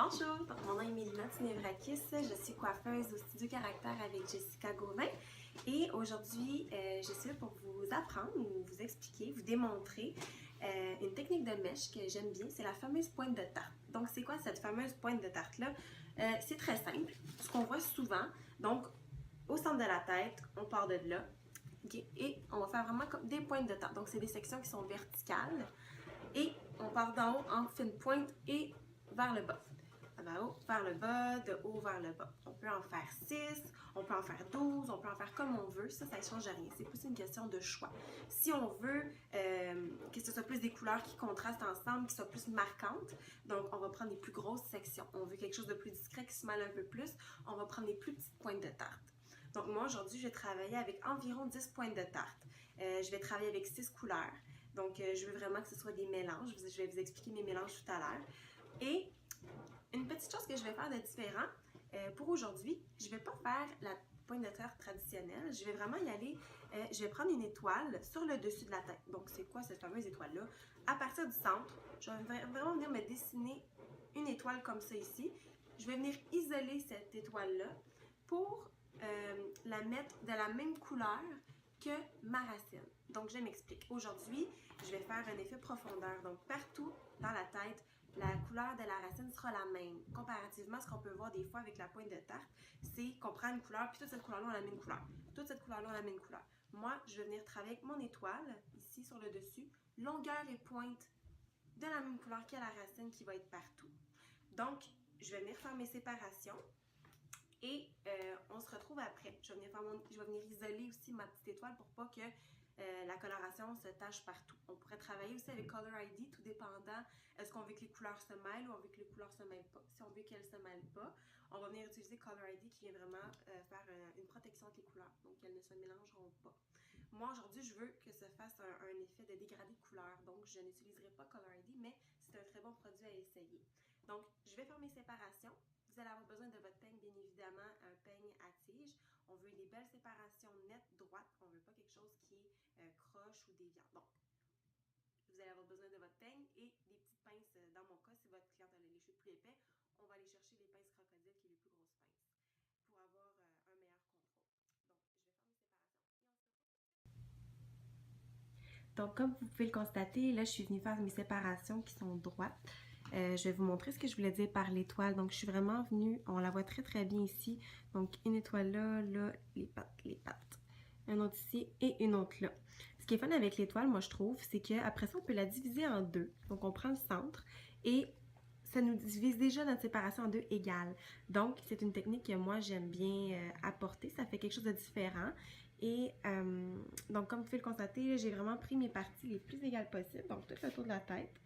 Bonjour, donc mon nom est Mélina Tinevrakis, je suis coiffeuse au Studio Caractère avec Jessica Gauvin et aujourd'hui je suis là pour vous apprendre ou vous expliquer, vous démontrer une technique de mèche que j'aime bien, c'est la fameuse pointe de tarte. Donc c'est quoi cette fameuse pointe de tarte là? C'est très simple, ce qu'on voit souvent, donc au centre de la tête, on part de là, okay, et on va faire vraiment comme des pointes de tarte, donc c'est des sections qui sont verticales et on part d'en haut, on fait une pointe et vers le bas. En haut vers le bas, de haut vers le bas. On peut en faire 6, on peut en faire 12, on peut en faire comme on veut. Ça ne change rien. C'est plus une question de choix. Si on veut que ce soit plus des couleurs qui contrastent ensemble, qui soient plus marquantes, donc on va prendre des plus grosses sections. On veut quelque chose de plus discret qui se mêle un peu plus, on va prendre des plus petites pointes de tarte. Donc moi aujourd'hui, je vais travailler avec environ 10 pointes de tarte. Je vais travailler avec 6 couleurs. Donc je veux vraiment que ce soit des mélanges. Je vais vous expliquer mes mélanges tout à l'heure. Et une petite chose que je vais faire de différent pour aujourd'hui, je ne vais pas faire la pointe de tarte traditionnelle. Je vais vraiment y aller, je vais prendre une étoile sur le dessus de la tête. Donc, c'est quoi cette fameuse étoile-là? À partir du centre, je vais vraiment venir me dessiner une étoile comme ça ici. Je vais venir isoler cette étoile-là pour la mettre de la même couleur que ma racine. Donc, je m'explique. Aujourd'hui, je vais faire un effet profondeur. Donc, partout dans la tête, la couleur de la racine sera la même. Comparativement, ce qu'on peut voir des fois avec la pointe de tarte, c'est qu'on prend une couleur, puis toute cette couleur-là, on la met une couleur. Toute cette couleur-là, on la met une couleur. Moi, je vais venir travailler avec mon étoile, ici sur le dessus, longueur et pointe de la même couleur que la racine qui va être partout. Donc, je vais venir faire mes séparations. Et on se retrouve après. Je vais venir isoler aussi ma petite étoile pour pas que la coloration se tache partout. On pourrait travailler aussi avec Color ID, tout dépendant, est-ce qu'on veut que les couleurs se mêlent ou on veut que les couleurs se mêlent pas. Si on veut qu'elles se mêlent pas, on va venir utiliser Color ID qui vient vraiment faire une protection entre les couleurs, donc qu'elles ne se mélangeront pas. Moi, aujourd'hui, je veux que se fasse un effet de dégradé de couleurs, donc je n'utiliserai pas Color ID, mais c'est un très bon produit à essayer. Donc, je vais faire mes séparations. Vous allez avoir besoin de votre peigne, bien évidemment, un peigne à tige. On veut des belles séparations nettes, droites. On ne veut pas quelque chose qui est croche ou déviant. Donc, vous allez avoir besoin de votre peigne et des petites pinces. Dans mon cas, si votre cliente a les cheveux plus épais, on va aller chercher les pinces crocodile, qui est les plus grosses pinces, pour avoir un meilleur contrôle. Donc, je vais faire mes séparations. Donc, comme vous pouvez le constater, là, je suis venue faire mes séparations qui sont droites. Je vais vous montrer ce que je voulais dire par l'étoile. Donc, je suis vraiment venue, on la voit très très bien ici. Donc, une étoile là, là, les pattes. Un autre ici et une autre là. Ce qui est fun avec l'étoile, moi je trouve, c'est qu'après ça, on peut la diviser en deux. Donc, on prend le centre et ça nous divise déjà notre séparation en deux égales. Donc, c'est une technique que moi j'aime bien apporter. Ça fait quelque chose de différent. Et donc, comme vous pouvez le constater, j'ai vraiment pris mes parties les plus égales possibles. Donc, tout le tour de la tête.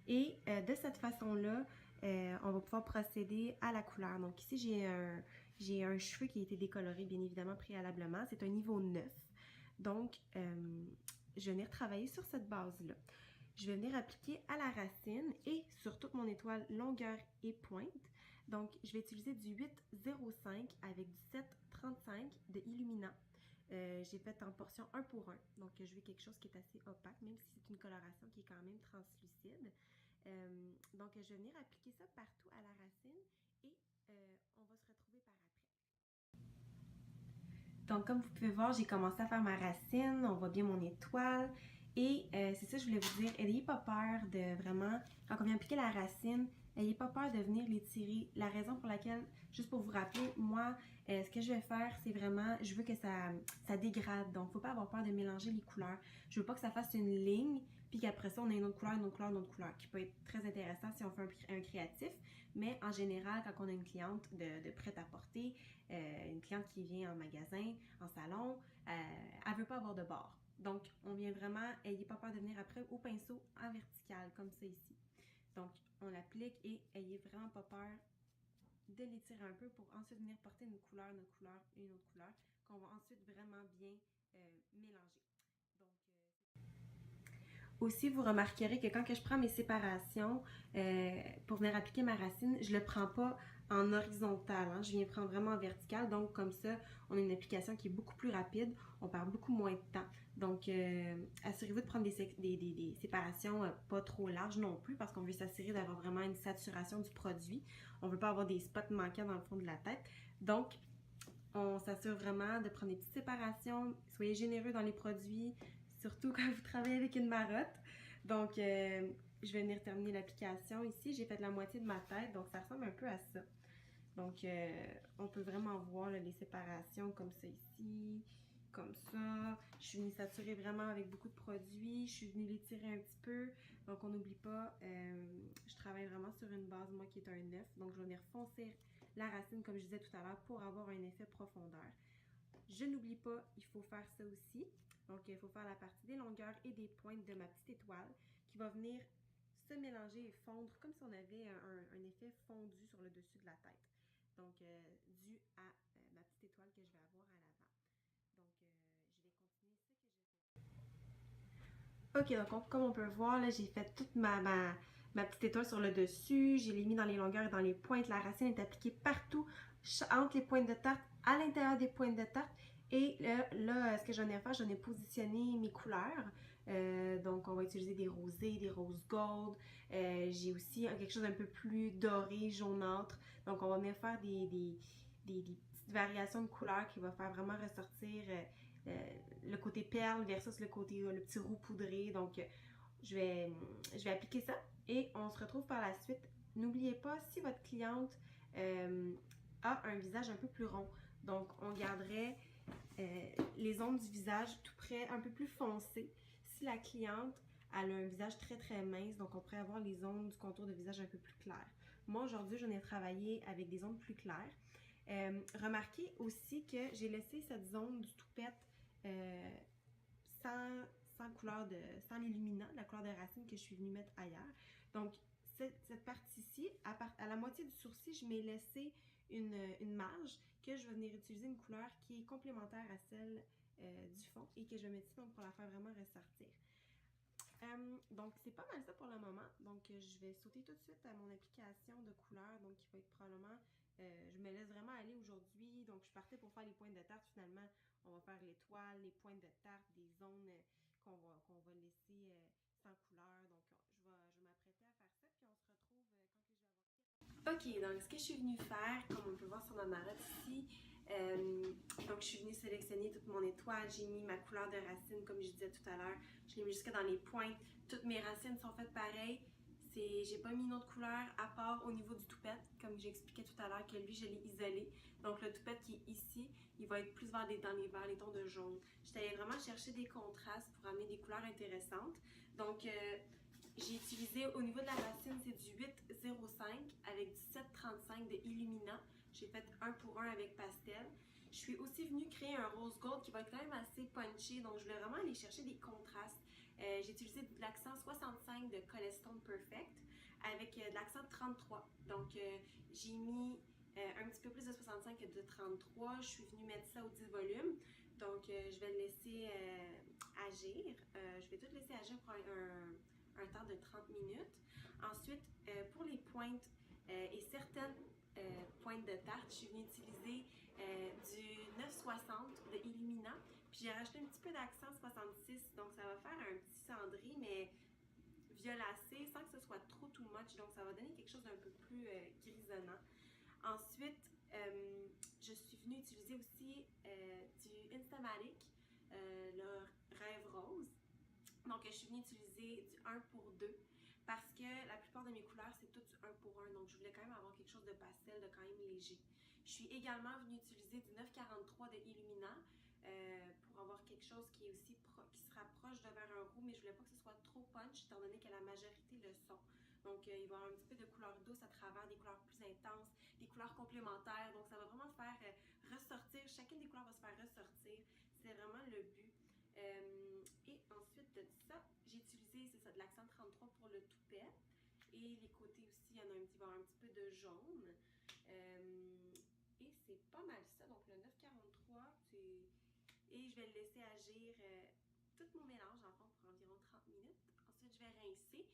Et de cette façon-là, on va pouvoir procéder à la couleur. Donc ici, j'ai un cheveu qui a été décoloré, bien évidemment, préalablement. C'est un niveau 9. Donc, je vais venir travailler sur cette base-là. Je vais venir appliquer à la racine et sur toute mon étoile longueur et pointe. Donc, je vais utiliser du 8,05 avec du 7,35 de illuminant. J'ai fait en portion 1 pour 1. Donc, je veux quelque chose qui est assez opaque, même si c'est une coloration qui est quand même translucide. Donc, je vais venir appliquer ça partout à la racine et on va se retrouver par après. Donc, comme vous pouvez voir, j'ai commencé à faire ma racine. On voit bien mon étoile. Et c'est ça que je voulais vous dire. N'ayez pas peur de vraiment, quand on vient appliquer la racine, n'ayez pas peur de venir l'étirer. La raison pour laquelle, juste pour vous rappeler, moi, ce que je vais faire, c'est vraiment, je veux que ça dégrade. Donc, il ne faut pas avoir peur de mélanger les couleurs. Je veux pas que ça fasse une ligne, puis qu'après ça, on ait une autre couleur, une autre couleur, une autre couleur, qui peut être très intéressant si on fait un créatif. Mais en général, quand on a une cliente de prêt-à-porter, une cliente qui vient en magasin, en salon, elle veut pas avoir de bord. Donc, on vient vraiment, ayez pas peur de venir après au pinceau en vertical, comme ça ici. Donc, on l'applique et ayez vraiment pas peur de l'étirer un peu pour ensuite venir porter une couleur, une autre couleur et une autre couleur qu'on va ensuite vraiment bien mélanger. Donc, aussi, vous remarquerez que quand je prends mes séparations pour venir appliquer ma racine, je le prends pas en horizontal, hein. Je viens prendre vraiment en vertical, donc comme ça, on a une application qui est beaucoup plus rapide, on perd beaucoup moins de temps. Donc, assurez-vous de prendre des séparations pas trop larges non plus, parce qu'on veut s'assurer d'avoir vraiment une saturation du produit. On veut pas avoir des spots manquants dans le fond de la tête. Donc, on s'assure vraiment de prendre des petites séparations. Soyez généreux dans les produits, surtout quand vous travaillez avec une marotte. Donc, je vais venir terminer l'application ici. J'ai fait la moitié de ma tête, donc ça ressemble un peu à ça. Donc, on peut vraiment voir là, les séparations comme ça ici, comme ça. Je suis venue saturer vraiment avec beaucoup de produits. Je suis venue l'étirer un petit peu. Donc, on n'oublie pas, je travaille vraiment sur une base, moi, qui est un 9. Donc, je vais venir foncer la racine, comme je disais tout à l'heure, pour avoir un effet profondeur. Je n'oublie pas, il faut faire ça aussi. Donc, il faut faire la partie des longueurs et des pointes de ma petite étoile qui va venir se mélanger et fondre comme si on avait un effet fondu sur le dessus de la tête. Donc, dû à ma petite étoile que je vais avoir à l'avant. Donc, je vais continuer ce que j'ai fait. Ok, donc comme on peut voir, là, j'ai fait toute ma petite étoile sur le dessus. Je l'ai mis dans les longueurs et dans les pointes. La racine est appliquée partout, entre les pointes de tarte, à l'intérieur des pointes de tarte. Et là, ce que j'en ai à faire, j'en ai positionné mes couleurs. Donc, on va utiliser des rosés, des roses gold. J'ai aussi quelque chose d'un peu plus doré, jaunâtre. Donc, on va venir faire des petites variations de couleurs qui va faire vraiment ressortir le côté perle versus le côté, le petit roux poudré. Donc, je vais appliquer ça et on se retrouve par la suite. N'oubliez pas, si votre cliente a un visage un peu plus rond, donc on garderait les ondes du visage tout près, un peu plus foncées. Si la cliente elle a un visage très très mince, donc on pourrait avoir les ondes du contour de visage un peu plus claires. Moi aujourd'hui, j'en ai travaillé avec des ondes plus claires. Remarquez aussi que j'ai laissé cette zone du toupette sans couleur sans l'illuminant, la couleur de racine que je suis venue mettre ailleurs. Donc, cette partie-ci, à la moitié du sourcil, je m'ai laissé une marge que je vais venir utiliser une couleur qui est complémentaire à celle du fond et que je vais mettre ici donc, pour la faire vraiment ressortir. Donc, c'est pas mal ça pour le moment. Donc, je vais sauter tout de suite à mon application de couleur, donc qui va être probablement... je me laisse vraiment aller aujourd'hui. Donc, je partais pour faire les pointes de tarte. Finalement, on va faire l'étoile, les pointes de tarte, des zones qu'on va laisser sans couleur. Donc, je vais m'apprêter à faire ça. Puis, on se retrouve quand que je vais avoir... Ok, donc ce que je suis venue faire, comme on peut voir sur ma marotte ici, donc je suis venue sélectionner toute mon étoile, j'ai mis ma couleur de racine comme je disais tout à l'heure, je l'ai mis jusque dans les pointes, toutes mes racines sont faites pareil, j'ai pas mis une autre couleur à part au niveau du toupette, comme j'expliquais tout à l'heure que lui je l'ai isolé, donc le toupette qui est ici, il va être plus vers les tons de jaune. J'étais allée vraiment chercher des contrastes pour amener des couleurs intéressantes, donc j'ai utilisé au niveau de la racine, c'est du 805 avec du 735 de Illumina. J'ai fait un pour un avec pastel. Je suis aussi venue créer un rose gold qui va être quand même assez punchy, donc je voulais vraiment aller chercher des contrastes. J'ai utilisé de l'accent 65 de Colestone Perfect avec de l'accent 33. Donc j'ai mis un petit peu plus de 65 que de 33. Je suis venue mettre ça au 10 volumes. Donc je vais le laisser agir. Je vais tout laisser agir pour un temps de 30 minutes. Ensuite, pour les pointes et certaines pointes de tarte, je suis venue utiliser du 960 de Illumina. Puis j'ai rajouté un petit peu d'accent 66, donc ça va faire un petit cendré, mais violacé, sans que ce soit trop too much. Donc ça va donner quelque chose d'un peu plus grisonnant. Ensuite, je suis venue utiliser aussi du Instamatic, le Rêve Rose. Donc, je suis venue utiliser du 1 pour 2 parce que la plupart de mes couleurs, c'est tout du 1 pour 1. Donc, je voulais quand même avoir quelque chose de pastel, de quand même léger. Je suis également venue utiliser du 943 de Illumina pour avoir quelque chose qui est aussi qui se rapproche de vers un roux, mais je voulais pas que ce soit trop punch, étant donné que la majorité le sont. Donc, il va y avoir un petit peu de couleur douce à travers, des couleurs plus intenses, des couleurs complémentaires. Donc, ça va vraiment faire ressortir, chacune des couleurs va se faire ressortir. C'est vraiment le but. Et ensuite de ça, j'ai utilisé, c'est ça, de l'accent 33 pour le toupet. Et les côtés aussi, il y en a un petit, un petit peu de jaune. Et c'est pas mal ça. Donc, le 943, et je vais le laisser agir tout mon mélange, en fond, pour environ 30 minutes. Ensuite, je vais rincer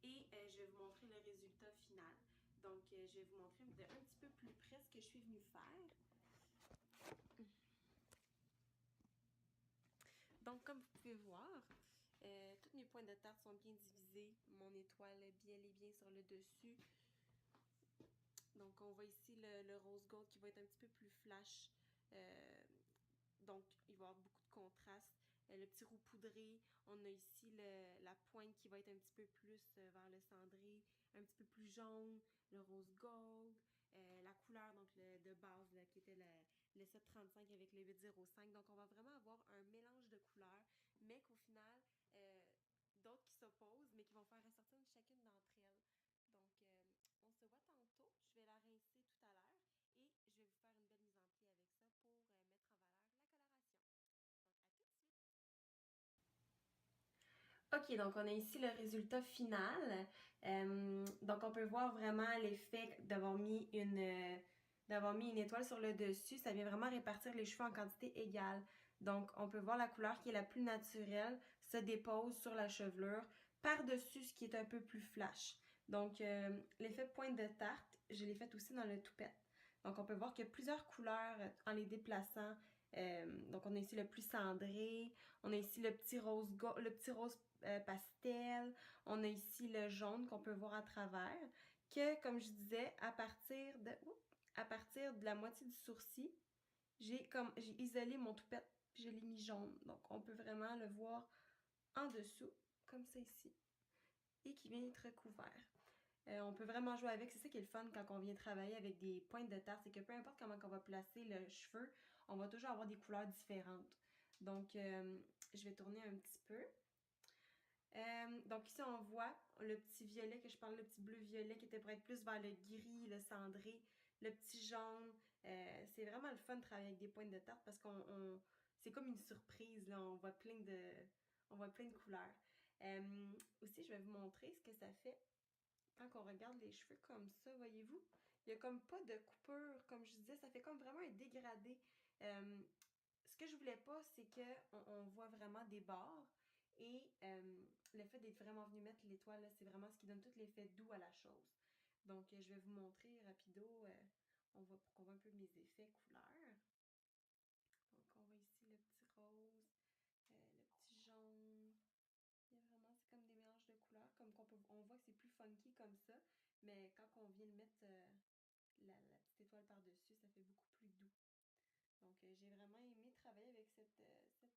et je vais vous montrer le résultat final. Donc, je vais vous montrer un petit peu plus que je suis venue faire. Donc, comme vous pouvez voir, toutes mes points de tarte sont bien divisés. Mon étoile est bien sur le dessus. Donc, on voit ici le rose gold qui va être un petit peu plus flash. Donc, il va y avoir beaucoup de contraste. Le petit roux poudré, on a ici la pointe qui va être un petit peu plus vers le cendré, un petit peu plus jaune, le rose gold, la couleur donc de base là, qui était le 735 avec le 805. Donc, on va vraiment avoir un mélange de couleurs, mais qu'au final, d'autres qui s'opposent, mais qui vont faire ressortir chacune d'entre elles. Donc, on se voit tantôt. Je vais la rincer tout à l'heure et je vais vous faire une belle mise en pli avec ça pour mettre en valeur la coloration. Donc, à tout de suite! Ok, donc on a ici le résultat final. Donc, on peut voir vraiment l'effet d'avoir mis une étoile sur le dessus. Ça vient vraiment répartir les cheveux en quantité égale. Donc, on peut voir la couleur qui est la plus naturelle se dépose sur la chevelure par-dessus ce qui est un peu plus flash. Donc, l'effet pointe de tarte, je l'ai fait aussi dans le toupette. Donc, on peut voir qu'il y a plusieurs couleurs en les déplaçant. Donc, on a ici le plus cendré, on a ici le petit rose pastel, on a ici le jaune qu'on peut voir à travers, que, comme je disais, à partir de la moitié du sourcil, j'ai isolé mon toupette, puis je l'ai mis jaune. Donc, on peut vraiment le voir en dessous, comme ça ici, et qui vient être recouvert. On peut vraiment jouer avec. C'est ça qui est le fun quand on vient travailler avec des pointes de tarte, c'est que peu importe comment on va placer le cheveu, on va toujours avoir des couleurs différentes. Donc, je vais tourner un petit peu. Donc ici, on voit le petit violet que je parle, le petit bleu-violet qui était pour être plus vers le gris, le cendré, le petit jaune. C'est vraiment le fun de travailler avec des pointes de tarte parce c'est comme une surprise, là. On voit plein de couleurs. Aussi, je vais vous montrer ce que ça fait quand on regarde les cheveux comme ça, voyez-vous, il n'y a comme pas de coupure, comme je disais, ça fait comme vraiment un dégradé. Ce que je voulais pas, c'est qu'on voit vraiment des bords et le fait d'être vraiment venu mettre l'étoile, c'est vraiment ce qui donne tout l'effet doux à la chose. Donc, je vais vous montrer rapido, pour qu'on voit un peu mes effets couleurs. Donc, on voit ici le petit rose, le petit jaune. Il y a vraiment, c'est comme des mélanges de couleurs, comme on voit que c'est plus funky comme ça, mais quand on vient de mettre la petite étoile par-dessus, ça fait beaucoup plus doux. Donc, j'ai vraiment aimé travailler avec cette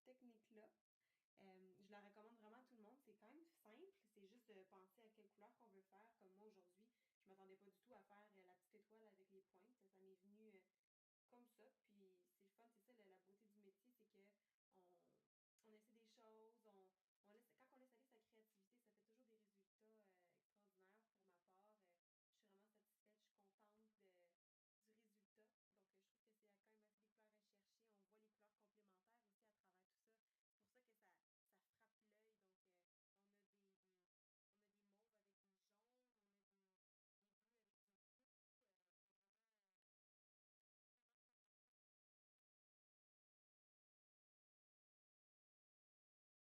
technique-là. Je la recommande vraiment à tout le monde. C'est quand même simple, c'est juste de penser à quelle couleur qu'on veut faire. Comme moi aujourd'hui, je m'attendais pas du tout à faire la petite étoile avec les pointes. Ça m'est venu comme ça, puis c'est le fun, c'est ça la beauté du métier.